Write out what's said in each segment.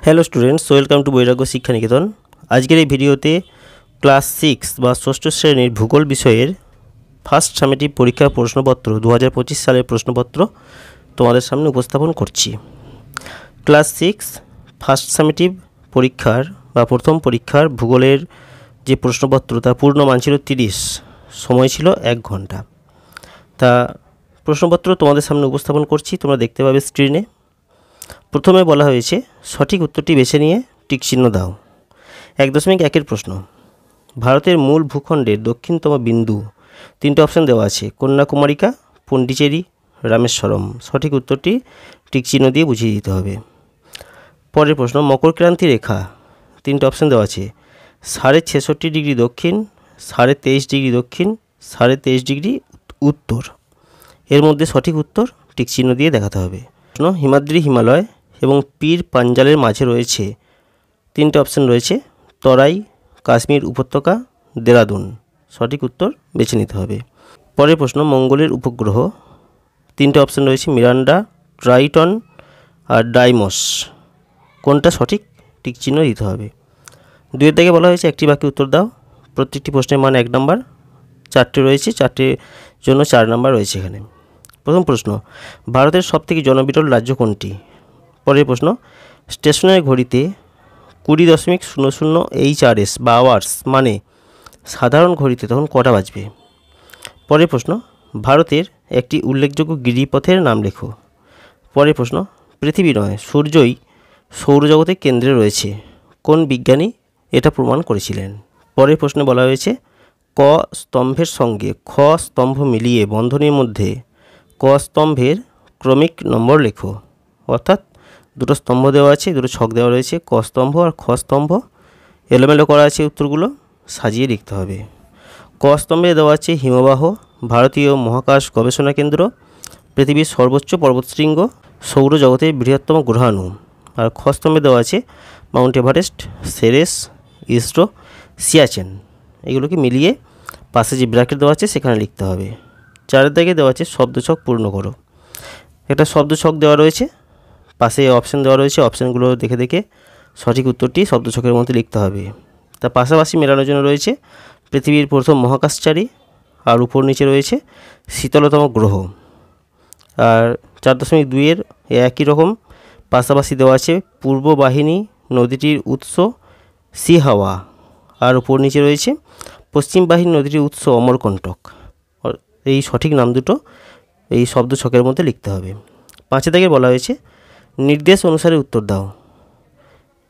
Hello students, welcome to বৈরাগ্য শিক্ষা নিকেতন। আজকের এই ভিডিওতে ক্লাস 6 বা ষষ্ঠ শ্রেণীর ভূগোল বিষয়ের ফার্স্ট সামেটিভ পরীক্ষার প্রশ্নপত্র 2025 সালের প্রশ্নপত্র তোমাদের সামনে উপস্থাপন করছি। ক্লাস 6 ফার্স্ট সামেটিভ পরীক্ষার বা প্রথম পরীক্ষার ভূগোলের যে প্রশ্নপত্র তার পূর্ণ মান ছিল 30, সময় ছিল 1 ঘন্টা। তা প্রশ্নপত্র তোমাদের সামনে উপস্থাপন করছি, তোমরা দেখতে পাবে স্ক্রিনে। প্রথমে বলা হয়েছে সঠিক উত্তরটি বেছে নিয়ে টিক চিহ্ন দাও। 1.1 প্রশ্ন, ভারতের মূল ভূখণ্ডের দক্ষিণতম বিন্দু, তিনটে অপশান দেওয়া আছে, কন্যাকুমারিকা, পন্ডিচেরি, রামেশ্বরম। সঠিক উত্তরটি টিক চিহ্ন দিয়ে বুঝিয়ে দিতে হবে। পরের প্রশ্ন, মকরক্রান্তি রেখা, তিনটে অপশান দেওয়া আছে, 66.5 ডিগ্রি দক্ষিণ, 23.5 ডিগ্রি দক্ষিণ, 23.5 ডিগ্রি উত্তর। এর মধ্যে সঠিক উত্তর টিক চিহ্ন দিয়ে দেখাতে হবে। হিমাদ্রি হিমালয় এবং পীর পাঞ্জালের মাঝে রয়েছে, তিনটে অপশান রয়েছে, তরাই, কাশ্মীর উপত্যকা, দেরাদুন। সঠিক উত্তর বেছে নিতে হবে। পরের প্রশ্ন, মঙ্গলের উপগ্রহ, তিনটে অপশান রয়েছে, মিরান্ডা, ট্রাইটন আর ডাইমস। কোনটা সঠিক টিক চিহ্ন দিতে হবে। 2 থেকে বলা হয়েছে একটি বাক্যে উত্তর দাও। প্রত্যেকটি প্রশ্নের মান 1 নম্বর, 4টে রয়েছে, 4টের জন্য 4 নম্বর রয়েছে এখানে। প্রথম প্রশ্ন, ভারতের সবথেকে জনবিরল রাজ্য কোনটি? পরের প্রশ্ন, স্টেশনের ঘড়িতে 20.00 HRS বা আওয়ার্স মানে সাধারণ ঘড়িতে তখন কটা বাজবে? পরের প্রশ্ন, ভারতের একটি উল্লেখযোগ্য গিরিপথের নাম লেখো। পরের প্রশ্ন, পৃথিবী নয় সূর্যই সৌরজগতের কেন্দ্রে রয়েছে, কোন বিজ্ঞানী এটা প্রমাণ করেছিলেন? পরের প্রশ্নে বলা হয়েছে ক স্তম্ভের সঙ্গে খ স্তম্ভ মিলিয়ে বন্ধনীর মধ্যে ক স্তম্ভের ক্রমিক নম্বর লেখো। অর্থাৎ দুটো স্তম্ভ দেওয়া আছে, দুটো ছক দেওয়া রয়েছে, ক স্তম্ভ আর খ স্তম্ভ, এলোমেলো করা আছে, উত্তরগুলো সাজিয়ে লিখতে হবে। ক স্তম্ভে দেওয়া আছে হিমবাহ, ভারতীয় মহাকাশ গবেষণা কেন্দ্র, পৃথিবীর সর্বোচ্চ পর্বতশৃঙ্গ, সৌরজগতের বৃহত্তম গ্রহাণু। আর খ স্তম্ভে দেওয়া আছে Mount Everest, Ceres, ISRO, Siachen. এগুলোকে মিলিয়ে পাশে যে ব্র্যাকেট দেওয়া আছে সেখানে লিখতে হবে। 4 দাগে দেওয়া আছে শব্দছক পূর্ণ করো। একটা শব্দছক দেওয়া রয়েছে, পাশে অপশান দেওয়া রয়েছে, অপশানগুলো দেখে দেখে সঠিক উত্তরটি শব্দছকের মধ্যে লিখতে হবে। তার পাশাপাশি মেলানোর জন্য রয়েছে পৃথিবীর প্রথম মহাকাশচারী, আর উপর নিচে রয়েছে শীতলতম গ্রহ। আর 4.2 একই রকম পাশাপাশি দেওয়া আছে পূর্ব বাহিনী, নদীটির উৎস সিহাওয়া, আর উপর নিচে রয়েছে পশ্চিম বাহিনী, নদীটির উৎস অমরকণ্টক। এই সঠিক নাম দুটো এই শব্দ ছকের মধ্যে লিখতে হবে। 5 দাগে বলা হয়েছে নির্দেশ অনুসারে উত্তর দাও।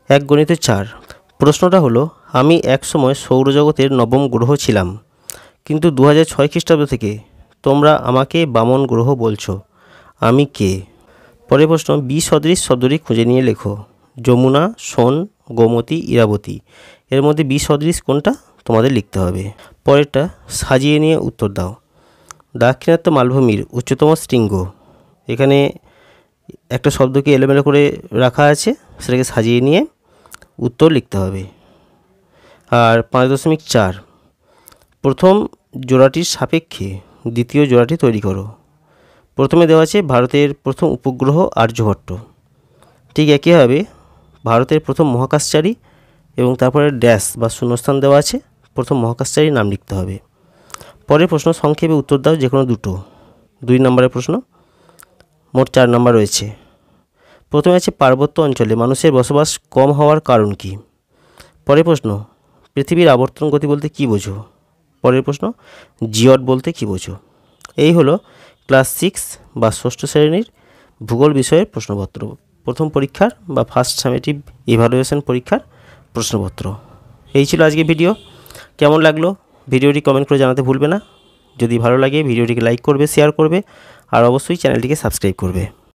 1x4 প্রশ্নটা হলো, আমি এক সময় সৌরজগতের 9ম গ্রহ ছিলাম, কিন্তু 2006 খ্রিস্টাব্দ থেকে তোমরা আমাকে বামন গ্রহ বলছো, আমি কে? পরের প্রশ্ন, বি সদৃশ শব্দটি খুঁজে নিয়ে লেখো। যমুনা, সোন, গোমতী, ইরাবতী। এর মধ্যে বি সদৃশ কোনটা তোমাদের লিখতে হবে। পরেরটা সাজিয়ে নিয়ে উত্তর দাও। দাক্ষিণাত্য মালভূমির উচ্চতম শৃঙ্গ, এখানে একটা শব্দকে এলোমেলো করে রাখা আছে, সেটাকে সাজিয়ে নিয়ে উত্তর লিখতে হবে। আর 5.4 প্রথম জোড়াটির সাপেক্ষে দ্বিতীয় জোড়াটি তৈরি করো। প্রথমে দেওয়া আছে ভারতের প্রথম উপগ্রহ আর্যভট্ট, ঠিক একইভাবে ভারতের প্রথম মহাকাশচারী এবং তারপরে ড্যাশ বা শূন্যস্থান দেওয়া আছে, প্রথম মহাকাশচারীর নাম লিখতে হবে। পরের প্রশ্ন, সংক্ষেপে উত্তর দাও যে কোনো দুটো। 2 নম্বরের প্রশ্ন, মোট 4 নম্বর রয়েছে। প্রথমে আছে পার্বত্য অঞ্চলে মানুষের বসবাস কম হওয়ার কারণ কি? পরের প্রশ্ন, পৃথিবীর আবর্তন গতি বলতে কী বোঝো? পরের প্রশ্ন, জিওড বলতে কী বোঝো? এই হলো ক্লাস 6 বা ষষ্ঠ শ্রেণীর ভূগোল বিষয়ের প্রশ্নপত্র, প্রথম পরীক্ষার বা ফার্স্ট সামেটিভ ইভ্যালুয়েশন পরীক্ষার প্রশ্নপত্র। এই ছিল আজকে ভিডিও। কেমন লাগলো ভিডিওটি কমেন্ট করে জানাতে ভুলবে না। যদি ভালো লাগে ভিডিওটিকে লাইক করবে, শেয়ার করবে, আর অবশ্যই চ্যানেলটিকে সাবস্ক্রাইব করবে।